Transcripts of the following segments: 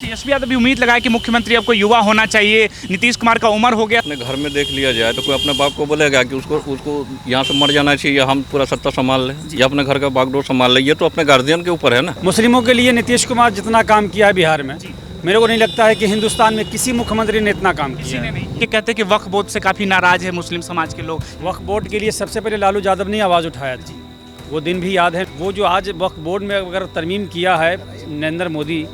तेजस्वी यादव भी उम्मीद लगाए कि मुख्यमंत्री अब कोई युवा होना चाहिए। नीतीश कुमार का उम्र हो गया। अपने घर में देख लिया जाए तो कोई अपने बाप को बोलेगा कि उसको यहाँ से मर जाना चाहिए, हम पूरा सत्ता संभाल लें या अपने घर का बागडोर संभाल लें। ये तो अपने गार्जियन के ऊपर है ना। मुस्लिमों के लिए नीतीश कुमार जितना काम किया है बिहार में, मेरे को नहीं लगता है कि हिंदुस्तान में किसी मुख्यमंत्री ने इतना काम किया है। ये कहते हैं कि वक्फ बोर्ड से काफी नाराज है मुस्लिम समाज के लोग। वक्फ बोर्ड के लिए सबसे पहले लालू यादव ने आवाज़ उठाया था, वो दिन भी याद है। वो जो आज वक्फ बोर्ड में अगर तरमीम किया है नरेंद्र मोदी,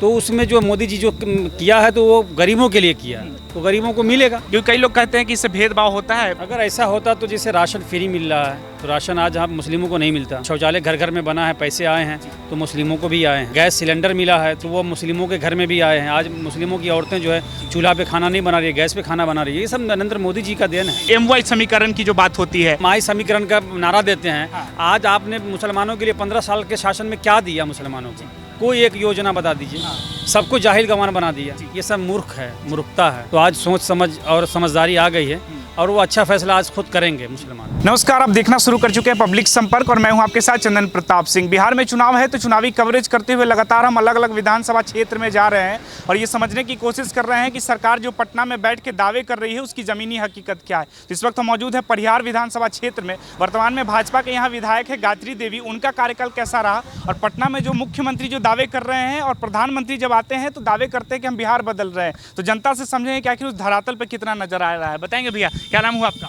तो उसमें जो मोदी जी जो किया है तो वो गरीबों के लिए किया है, तो गरीबों को मिलेगा। क्योंकि कई लोग कहते हैं कि इससे भेदभाव होता है। अगर ऐसा होता तो जैसे राशन फ्री मिल रहा है, तो राशन आज हम मुस्लिमों को नहीं मिलता। शौचालय घर घर में बना है, पैसे आए हैं तो मुस्लिमों को भी आए हैं। गैस सिलेंडर मिला है तो वो मुस्लिमों के घर में भी आए हैं। आज मुस्लिमों की औरतें जो है चूल्हा पे खाना नहीं बना रही है, गैस पे खाना बना रही है। ये सब नरेंद्र मोदी जी का देन है। MY समीकरण की जो बात होती है, माई समीकरण का नारा देते हैं। आज आपने मुसलमानों के लिए 15 साल के शासन में क्या दिया मुसलमानों को? कोई एक योजना बता दीजिए। सबको जाहिल गंवार बना दिया। ये सब मूर्ख है, मूर्खता है। तो आज सोच समझ और समझदारी आ गई है और वो अच्छा फैसला आज खुद करेंगे मुसलमान। नमस्कार, आप देखना शुरू कर चुके हैं पब्लिक संपर्क और मैं हूं आपके साथ चंदन प्रताप सिंह। बिहार में चुनाव है तो चुनावी कवरेज करते हुए लगातार हम अलग अलग विधानसभा क्षेत्र में जा रहे हैं और ये समझने की कोशिश कर रहे हैं कि सरकार जो पटना में बैठ के दावे कर रही है उसकी जमीनी हकीकत क्या है। तो इस वक्त हम मौजूद है परिहार विधानसभा क्षेत्र में। वर्तमान में भाजपा के यहाँ विधायक है गायत्री देवी, उनका कार्यकाल कैसा रहा और पटना में जो मुख्यमंत्री जो दावे कर रहे हैं और प्रधानमंत्री जब आते हैं तो दावे करते हैं कि हम बिहार बदल रहे हैं। तो जनता से समझेंगे कि आखिर उस धरातल पर कितना नजर आ रहा है। बताएंगे भैया, क्या नाम हुआ आपका?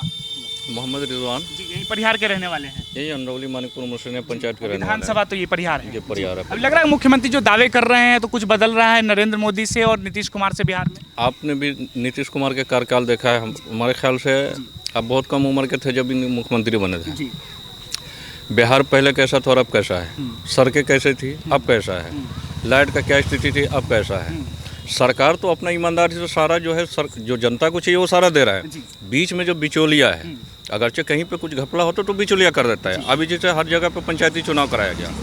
मोहम्मद रिजवान जी, यही परिहार के रहने वाले हैं। यही अंदरौली मानिकपुर मुस्लिम पंचायत के रहने वाले विधानसभा तो ये परिहार है। हैं। ये परिवार है। अब लग रहा है मुख्यमंत्री जो दावे कर रहे हैं तो कुछ बदल रहा है नरेंद्र मोदी से और नीतीश कुमार से बिहार में। आपने भी नीतीश कुमार के कार्यकाल देखा है। हमारे ख्याल से आप बहुत कम उम्र के थे जब मुख्यमंत्री बने थे। जी। बिहार पहले कैसा था और अब कैसा है? सड़कें कैसे थी, अब कैसा है? लाइट का क्या स्थिति थी, अब कैसा है? सरकार तो अपना ईमानदारी से सारा जो है जो जनता को चाहिए वो सारा दे रहा है। बीच में जो बिचौलिया है, अगरचे कहीं पे कुछ घपला होता तो बिचौलिया कर देता है। अभी जैसे हर जगह पे पंचायती चुनाव कराया गया,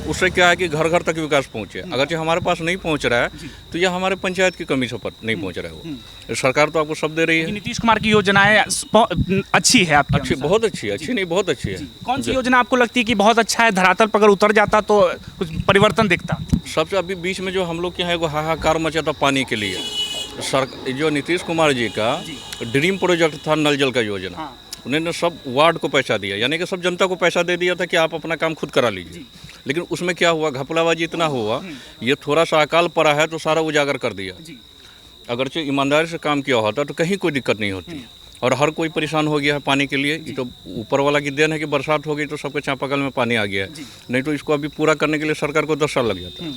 उससे क्या है कि घर घर तक विकास पहुँचे। अगरचे हमारे पास नहीं पहुँच रहा है तो यह हमारे पंचायत की कमी से नहीं पहुँच रहा है। वो सरकार तो आपको सब दे रही है। नीतीश कुमार की योजनाएं अच्छी है आपकी? अच्छी, बहुत अच्छी है। अच्छी नहीं, बहुत अच्छी है। कौन सी योजना आपको लगती है कि बहुत अच्छा है, धरातल पर अगर उतर जाता तो कुछ परिवर्तन दिखता? सबसे अभी बीच में जो हम लोग के यहाँ एगो हाहाकार मचा था पानी के लिए, जो नीतीश कुमार जी का ड्रीम प्रोजेक्ट था नल जल का योजना, उन्होंने सब वार्ड को पैसा दिया, यानी कि सब जनता को पैसा दे दिया था कि आप अपना काम खुद करा लीजिए। लेकिन उसमें क्या हुआ, घपलाबाजी इतना हुआ, ये थोड़ा सा अकाल पड़ा है तो सारा उजागर कर दिया। अगरचे ईमानदारी से काम किया होता तो कहीं कोई दिक्कत नहीं होती। और हर कोई परेशान हो गया है पानी के लिए। ये तो ऊपर वाला की देन है कि बरसात हो गई तो सबके चापाकल में पानी आ गया है, नहीं तो इसको अभी पूरा करने के लिए सरकार को 10 साल लग जाता।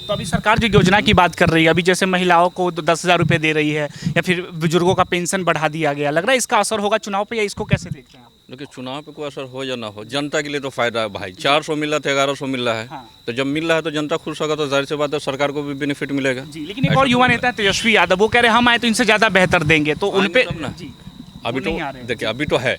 तो अभी सरकार जो योजना की बात कर रही है, अभी जैसे महिलाओं को 10,000 रुपये दे रही है या फिर बुजुर्गों का पेंशन बढ़ा दिया गया, लग रहा है इसका असर होगा चुनाव पे या इसको कैसे देखते हैं आप? देखिए, चुनाव पे कोई असर हो या ना हो, जनता के लिए तो फायदा है भाई। 400 मिल रहा था, 1100 मिल रहा है। तो जब मिल रहा है तो जनता खुश होगा, तो जाहिर सी बात है सरकार को भी बेनिफिट मिलेगा। जी, लेकिन एक और युवा नेता है तेजस्वी यादव, वो कह रहे हैं हम आए तो इनसे ज़्यादा बेहतर देंगे, तो उन पे अभी तो देखिए, अभी तो है,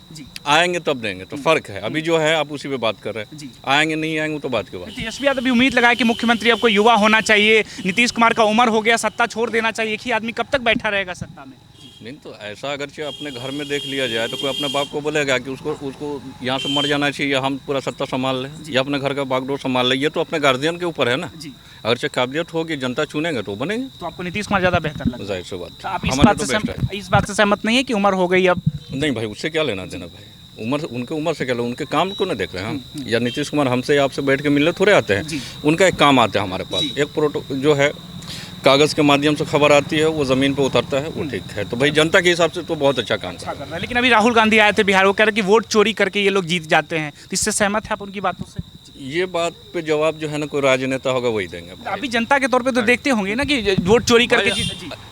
आएंगे तब देंगे, तो फर्क है। अभी जो है आप उसी पे बात कर रहे हैं, आएंगे नहीं आएंगे तो बात के बाद। तेजस्वी यादव भी उम्मीद लगाए कि मुख्यमंत्री अब कोई युवा होना चाहिए। नीतीश कुमार का उम्र हो गया, सत्ता छोड़ देना चाहिए। एक ही आदमी कब तक बैठा रहेगा सत्ता में? नहीं, तो ऐसा अगरचे अपने घर में देख लिया जाए तो कोई अपने बाप को बोलेगा कि उसको यहाँ से मर जाना चाहिए, हम पूरा सत्ता संभाल लें या अपने घर का बागडोर संभाल लें। ये तो अपने गार्जियन के ऊपर है ना। अगरचे काबिलियत होगी, जनता चुनेंगे तो बनेंगे। तो आपको नीतीश कुमार ज़्यादा बेहतर लगता है? जाहिर सी बात। आप इस बात से सहमत नहीं है कि उम्र हो गई अब? नहीं भाई, उससे क्या लेना देना भाई। उनके उम्र से क्या लो, उनके काम को नहीं देख रहे हैं हम। या नीतीश कुमार हमसे आपसे बैठ के मिलने थोड़े आते हैं, उनका एक काम आता है हमारे पास। एक प्रोटो जो है कागज़ के माध्यम से खबर आती है, वो ज़मीन पे उतरता है, वो ठीक है। तो भाई जनता के हिसाब से तो बहुत अच्छा काम कर रहा है। लेकिन अभी राहुल गांधी आए थे बिहार, वो कह रहे कि वोट चोरी करके ये लोग जीत जाते हैं, तो इससे सहमत है आप उनकी बातों से? ये बात पे जवाब जो है ना कोई राजनेता होगा वही देंगे। अभी जनता के तौर पे तो देखते होंगे ना कि वोट चोरी करके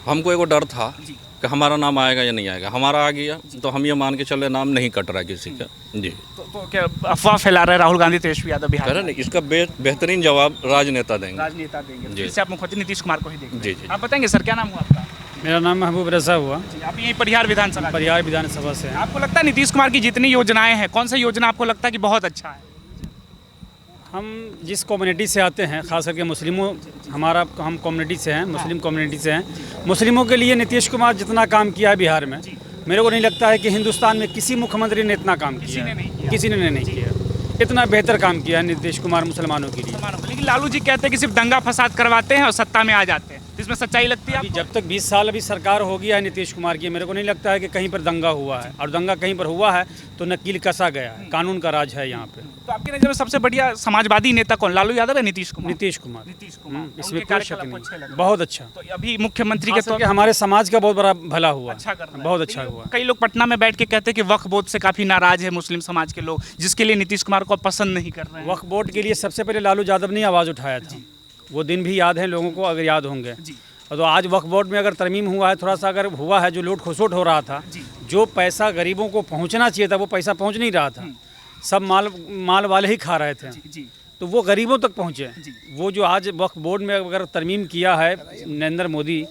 हमको एगो डर था कि हमारा नाम आएगा या नहीं आएगा। हमारा आ गया तो हम ये मान के चले नाम नहीं कट रहा है किसी का। जी, तो क्या अफवाह फैला रहे राहुल गांधी तेजस्वी यादव बिहार में? इसका बेहतरीन जवाब राजनेता देंगे। राजनेता देंगे, जिससे आप मुख्यमंत्री नीतीश कुमार को ही देंगे। जी जी। आप बताएंगे सर, क्या नाम हुआ आपका? मेरा नाम महबूब रजा हुआ। आप यही परिहार विधानसभा? परिहार विधानसभा से। आपको लगता है नीतीश कुमार की जितनी योजनाएं हैं, कौन सा योजना आपको लगता है कि बहुत अच्छा है? हम जिस कम्युनिटी से आते हैं, खास करके मुस्लिमों, हम कम्युनिटी से हैं, मुस्लिम कम्युनिटी से हैं। मुस्लिमों के लिए नीतीश कुमार जितना काम किया है बिहार में, मेरे को नहीं लगता है कि हिंदुस्तान में किसी मुख्यमंत्री ने इतना काम किया है। किसी ने नहीं किया। इतना बेहतर काम किया है नीतीश कुमार मुसलमानों के लिए। लेकिन लालू जी कहते हैं कि सिर्फ दंगा फसाद करवाते हैं और सत्ता में आ जाते हैं। इस इसमें सच्चाई लगती है अभी आपको? जब तक 20 साल अभी सरकार हो गया है नीतीश कुमार की, मेरे को नहीं लगता है कि कहीं पर दंगा हुआ है, और दंगा कहीं पर हुआ है तो नकील कसा गया है, कानून का राज है यहाँ पे। तो आपकी नज़र में सबसे बढ़िया समाजवादी नेता कौन, लालू यादव या नीतीश कुमार? नीतीश कुमार। नीतीश कुमार, इसमें उनके कोई शक कार्यकलाप अच्छे लग रहे नहीं, हैं। बहुत अच्छा। तो अभी मुख्यमंत्री के खास तौर करके हमारे समाज का बहुत बड़ा भला हुआ, अच्छा कर रहा है। बहुत अच्छा हुआ। कई लोग पटना में बैठ के कहते हैं कि वक्फ बोर्ड से काफी नाराज है मुस्लिम समाज के लोग, जिसके लिए नीतीश कुमार को पसंद नहीं कर रहे हैं। वक्फ बोर्ड के लिए सबसे पहले लालू यादव ने आवाज़ उठाया था, वो दिन भी याद है लोगों को, अगर याद होंगे तो आज वक्फ बोर्ड में अगर तरमीम हुआ है, थोड़ा सा अगर हुआ है, जो लूट खसोट हो रहा था, जो पैसा गरीबों को पहुंचना चाहिए था वो पैसा पहुंच नहीं रहा था, सब माल वाले ही खा रहे थे, तो वो गरीबों तक पहुंचे। वो जो आज वक्फ बोर्ड में अगर तरमीम किया है नरेंद्र मोदी,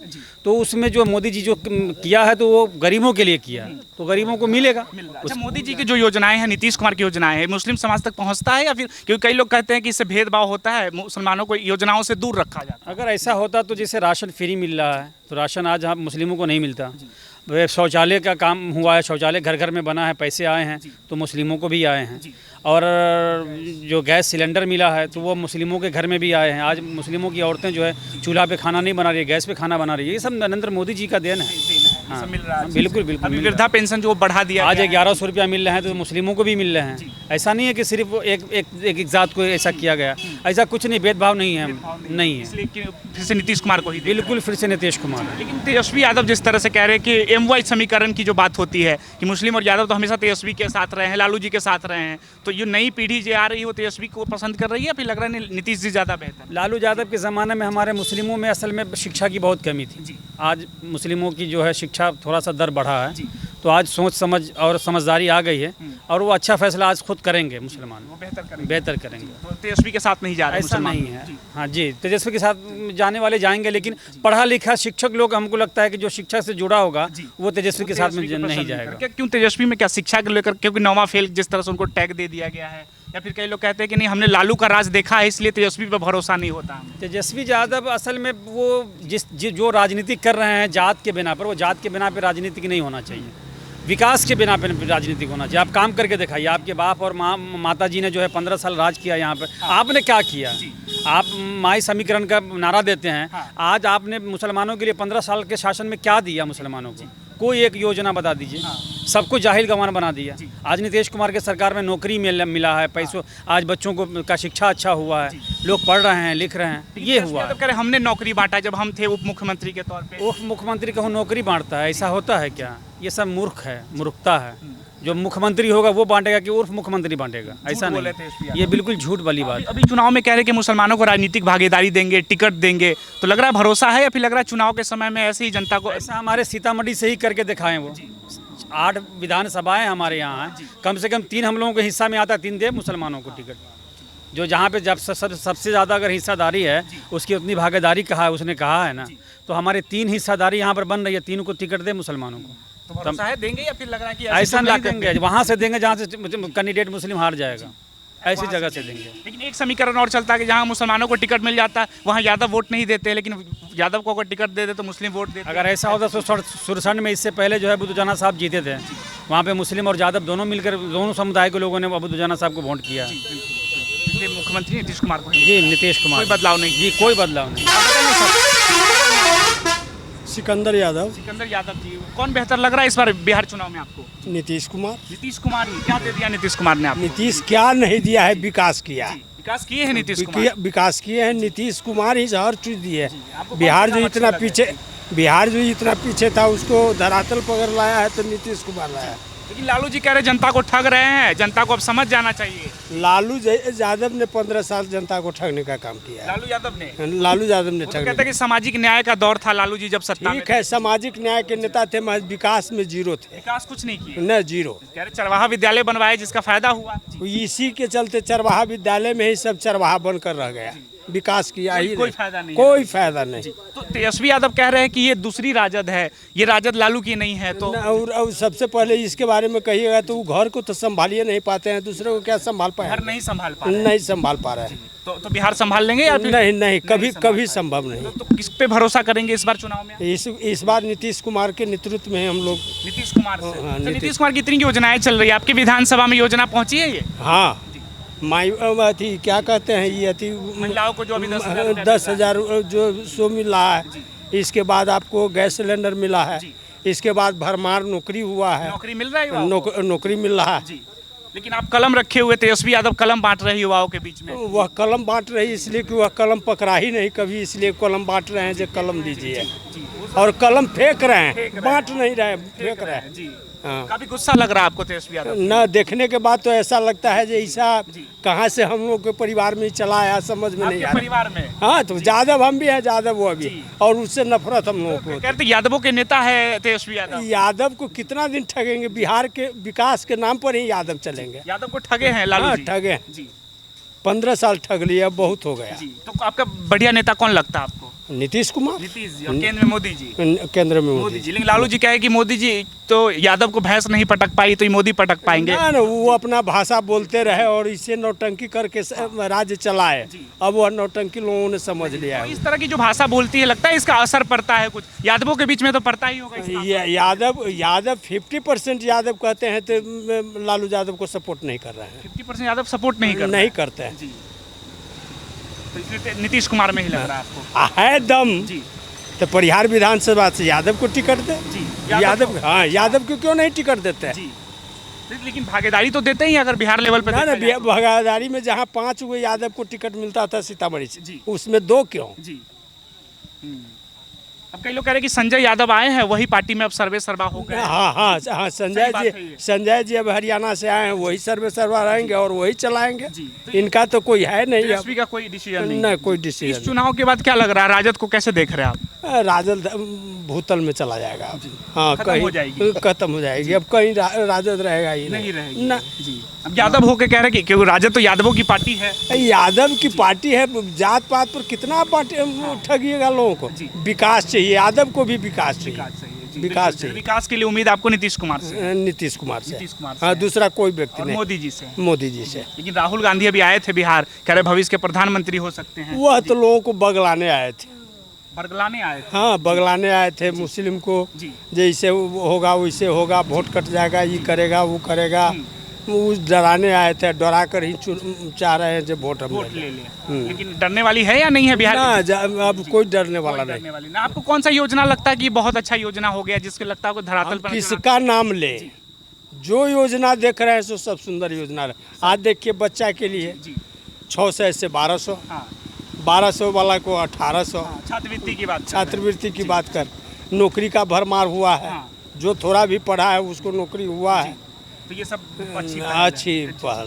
तो उसमें जो मोदी जी जो किया है तो वो गरीबों के लिए किया है, तो गरीबों को मिलेगा। अच्छा, मोदी जी की जो योजनाएं हैं, नीतीश कुमार की योजनाएं हैं, मुस्लिम समाज तक पहुंचता है या फिर, क्योंकि कई लोग कहते हैं कि इससे भेदभाव होता है, मुसलमानों को योजनाओं से दूर रखा जाता अगर ऐसा होता तो जैसे राशन फ्री मिल रहा है, तो राशन आज हम मुस्लिमों को नहीं मिलता। वे शौचालय का काम हुआ है, शौचालय घर घर में बना है, पैसे आए हैं तो मुस्लिमों को भी आए हैं, और जो गैस सिलेंडर मिला है तो वो मुस्लिमों के घर में भी आए हैं। आज मुस्लिमों की औरतें जो है चूल्हा पे खाना नहीं बना रही है, गैस पे खाना बना रही है, ये सब नरेंद्र मोदी जी का देन है। हाँ, मिल रहा है। बिल्कुल बिल्कुल अभी मिल रहा वृद्धा पेंशन जो बढ़ा दिया है। आज गया है। 1100 रुपया मिल रहे हैं तो मुस्लिमों को भी मिल रहे हैं। ऐसा नहीं है कि सिर्फ एक जात को ऐसा किया गया, ऐसा कुछ नहीं, भेदभाव नहीं है, नहीं है। इसलिए कि फिर से नीतीश कुमार को ही देना है। बिल्कुल फिर से नीतीश कुमार है। लेकिन तेजस्वी यादव जिस तरह से कह रहे हैं कि एमवाई समीकरण की जो बात होती है कि मुस्लिम और यादव तो हमेशा तेजस्वी के साथ रहे हैं, लालू जी के साथ रहे हैं, तो ये नई पीढ़ी जो आ रही है वो तेजस्वी को पसंद कर रही है, फिर लग रहा है नीतीश जी ज़्यादा बेहतर? लालू यादव के ज़माने में हमारे मुस्लिमों में असल में शिक्षा की बहुत कमी थी। आज मुस्लिमों की जो है शिक्षा थोड़ा सा दर बढ़ा है, तो आज सोच समझ और समझदारी आ गई है, और वो अच्छा फैसला आज खुद करेंगे, मुसलमान वो बेहतर बेहतर करेंगे। तो तेजस्वी के साथ नहीं जा रहे ऐसा मुसलमान। नहीं है। हाँ जी, तेजस्वी के साथ जाने वाले जाएंगे, लेकिन पढ़ा लिखा शिक्षक लोग, हमको लगता है कि जो शिक्षा से जुड़ा होगा वो तेजस्वी के साथ में नहीं जाएगा। क्या क्यों तेजस्वी में क्या शिक्षा को लेकर, क्योंकि नौवा फेल जिस तरह से उनको टैग दे दिया गया है, या फिर कई लोग कहते हैं कि नहीं हमने लालू का राज देखा है इसलिए तेजस्वी पर भरोसा नहीं होता? तेजस्वी यादव असल में वो जो राजनीति कर रहे हैं जात के बिना पर, वो जात के बिना पर राजनीतिक नहीं होना चाहिए, विकास के बिना पर राजनीतिक होना चाहिए। आप काम करके दिखाइए, आपके बाप और माता जी ने जो है 15 साल राज किया यहाँ पे, आपने क्या किया? आप माई समीकरण का नारा देते हैं, आज आपने मुसलमानों के लिए 15 साल के शासन में क्या दिया मुसलमानों को? कोई एक योजना बता दीजिए। सबको जाहिल गंवार बना दिया। आज नीतीश कुमार के सरकार में नौकरी मिला है, पैसों, आज बच्चों को का शिक्षा अच्छा हुआ है, लोग पढ़ रहे हैं, लिख रहे हैं, ये हुआ है। तो कह रहे हमने नौकरी बांटा जब हम थे उप मुख्यमंत्री के तौर पे। उप मुख्यमंत्री कहूँ नौकरी बांटता है, ऐसा होता है क्या? ये सब मूर्खता है। जो मुख्यमंत्री होगा वो बांटेगा कि उर्फ मुख्यमंत्री बांटेगा, ऐसा नहीं। ये बिल्कुल झूठ वाली बात। अभी चुनाव में कह रहे हैं कि मुसलमानों को राजनीतिक भागीदारी देंगे, टिकट देंगे, तो लग रहा है भरोसा है, या फिर लग रहा है चुनाव के समय में ऐसे ही जनता को? ऐसा हमारे सीतामढ़ी से ही करके दिखाएं। वो 8 विधानसभाएं हमारे यहाँ हैं, कम से कम 3 हम लोगों के हिस्सा में आता है, 3 दे मुसलमानों को टिकट। जो जहाँ पे जब सबसे ज़्यादा अगर हिस्सादारी है, उसकी उतनी भागीदारी कहा है, उसने कहा है ना, तो हमारे 3 हिस्सादारी यहाँ पर बन रही है, 3 को टिकट दे मुसलमानों को। तो भरोसा है देंगे, या फिर लग रहा है कि ऐसा नहीं देंगे, वहाँ से देंगे जहाँ से कैंडिडेट मुस्लिम हार जाएगा, ऐसी जगह से देंगे। लेकिन एक समीकरण और चलता है कि जहाँ मुसलमानों को टिकट मिल जाता है वहाँ यादव वोट नहीं देते, लेकिन यादव को अगर टिकट दे दे तो मुस्लिम वोट देते। अगर ऐसा होता तो सुरसंड में इससे पहले जो है बुद्धुजाना साहब जीते थे, वहाँ पे मुस्लिम और यादव दोनों मिलकर, दोनों समुदाय के लोगों ने बुद्धुजाना साहब को वोट किया। मुख्यमंत्री नीतीश कुमार को? जी नीतीश कुमार। कोई बदलाव नहीं? जी कोई बदलाव नहीं। सिकंदर यादव। सिकंदर यादव जी, कौन बेहतर लग रहा है इस बार बिहार चुनाव में आपको? नीतीश कुमार। नीतीश कुमार ही? क्या दे दिया नीतीश कुमार ने आपको? नीतीश क्या नहीं दिया है, विकास किया है। विकास किए हैं नीतीश कुमार? विकास किए हैं नीतीश कुमार ही, हर चीज दिए। बिहार जो इतना पीछे था उसको धरातल पकड़ लाया है तो नीतीश कुमार लाया है। लेकिन लालू जी कह रहे जनता को ठग रहे हैं, जनता को अब समझ जाना चाहिए। लालू यादव ने 15 साल जनता को ठगने का काम किया है। लालू यादव ने ठगने। कहते हैं कि सामाजिक न्याय का दौर था लालू जी जब सत्ता में ठीक है, सामाजिक न्याय के नेता थे, मगर विकास में जीरो थे। विकास कुछ नहीं किया, न जीरो। कह रहे चरवाहा विद्यालय बनवाए जिसका फायदा हुआ। इसी के चलते चरवाहा विद्यालय में ही सब चरवाहा बनकर रह गया, विकास किया ही कोई फायदा नहीं। कोई फायदा नहीं। तो तेजस्वी यादव कह रहे हैं कि ये दूसरी राजद है, ये राजद लालू की नहीं है। तो और सबसे पहले इसके बारे में कहिएगा तो वो घर को तो संभालिए नहीं पाते हैं, दूसरे को क्या संभाल पाए? घर नहीं संभाल पा रहे हैं। तो बिहार संभाल लेंगे या फिर? नहीं, कभी संभव नहीं। तो किस पे भरोसा करेंगे इस बार चुनाव में? इस बार नीतीश कुमार के नेतृत्व में हम लोग। नीतीश कुमार से? तो नीतीश कुमार की इतनी योजनाएं चल रही है, आपकी विधानसभा में योजना पहुंची है ये? हाँ, क्या कहते हैं ये महिलाओं को जो अभी 10,000 जो सो मिल रहा है, इसके बाद आपको गैस सिलेंडर मिला है, इसके बाद भरमार नौकरी हुआ है, नौकरी मिल रहा है युवाओं को? नौकरी मिल रहा है। जी, लेकिन आप कलम रखे हुए, तेजस्वी यादव कलम बांट रहे हैं युवाओं के बीच में। वह कलम बांट रही इसलिए कि वह कलम पकड़ा ही नहीं कभी, इसलिए कलम बांट रहे हैं जो कलम दीजिए, और कलम फेंक रहे हैं, बांट नहीं रहे, फेंक रहे हैं। जी, हाँ। काफी गुस्सा लग रहा है आपको तेजस्वी यादव? न देखने के बाद तो ऐसा लगता है जैसा कहाँ से हम लोग के परिवार में चला आया, समझ में नहीं आपके आ रहा। परिवार में हाँ, तो यादव हम भी हैं, यादव वो भी, और उससे नफरत हम लोगों को। कहते यादवों के नेता है तेजस्वी यादव। यादव को कितना दिन ठगेंगे? बिहार के विकास के नाम पर ही यादव चलेंगे। यादव को ठगे हैं लालू हाँ, जी? ठगे। जी 15 साल ठग लिया, बहुत हो गया। जी, तो आपका बढ़िया नेता कौन लगता है आपको? नीतीश कुमार, नीतीश जी, और केंद्र में मोदी जी? केंद्र में मोदी जी, लेकिन लालू जी कहे कि मोदी जी तो यादव को भैंस नहीं पटक पाई तो ये मोदी पटक पाएंगे। ना ना, वो अपना भाषा बोलते रहे और इससे नौटंकी करके राज्य चलाए। अब वह नौटंकी लोगों ने समझ लिया तो है। इस तरह की जो भाषा बोलती है, लगता है इसका असर पड़ता है कुछ यादवों के बीच में? तो पड़ता ही होगा इसका। यादव 50% यादव कहते हैं, तो लालू यादव को सपोर्ट नहीं कर रहे हैं, 50% यादव सपोर्ट नहीं कर नहीं करते हैं। जी, तो इसलिए नीतीश कुमार में ही लग रहा है आपको? है दम जी तो परिहार विधानसभा से यादव को टिकट दे। जी, यादव, हाँ, यादव को क्यों नहीं टिकट देते हैं? जी, लेकिन भागीदारी तो देते ही अगर बिहार लेवल पे ना देखा जाए। भागीदारी में जहाँ 5 हुए यादव को टिकट मिलता था सीतामढ़ी से, जी। उसमें 2 क्यों? जी, अब कई लोग कह रहे हैं कि संजय यादव आए हैं, वही पार्टी में अब सर्वे सर्वा हो गए। हाँ हाँ हाँ, सही बात है ये। संजय जी अब हरियाणा से आए हैं, वही सर्वे सर्वा रहेंगे और वही चलाएंगे। जी, तो इनका तो कोई है नहीं अब। तेजस्वी का कोई डिसीजन नहीं? न कोई इस डिसीजन। चुनाव के बाद क्या लग रहा है, राजद को कैसे देख रहे हैं आप? राजद भूतल में चला जाएगा अब। हाँ, खत्म हो जाएगी। खत्म हो जाएगी, अब कहीं राजद रहेगा ही नहीं रहेगी ना। जी, अब यादव होके कह रहे हैं कि क्योंकि राजद तो यादवों की पार्टी है। यादव की पार्टी है, जात पात पर कितना पार्टी ठगिएगा लोगों को? विकास चाहिए, यादव को भी विकास चाहिए, विकास चाहिए। विकास के लिए उम्मीद आपको नीतीश कुमार से? नीतीश कुमार से। नीतीश कुमार से। हाँ, दूसरा कोई व्यक्ति और नहीं। मोदी जी से? मोदी जी से। लेकिन राहुल गांधी अभी आए थे बिहार, कह रहे भविष्य के प्रधानमंत्री हो सकते हैं। वह तो लोगों को बगलाने आए थे। बरगलाने आए थे? हाँ, बगलाने आए थे मुस्लिम को, जी। जैसे होगा वैसे होगा, वोट कट जाएगा, ये करेगा वो करेगा, वो डराने आए थे, डरा कर ही चाह रहे हैं जो वोट हम वोट ले ले। लेकिन डरने वाली है या नहीं है बिहार? ना, अब कोई डरने वाला नहीं। डरने वाली ना। आपको कौन सा योजना लगता है कि बहुत अच्छा योजना हो गया, जिसके लगता है आपको धरातल पर? किसका नाम ले, जो योजना देख रहे हैं सो सब सुंदर योजना है। आज देखिए बच्चा के लिए 600 से 1200, 1200 वाला को 1800। छात्रवृत्ति की बात? छात्रवृत्ति की बात कर, नौकरी का भरमार हुआ है, जो थोड़ा भी पढ़ा है उसको नौकरी हुआ है। तो ये सब अच्छी अच्छी पहल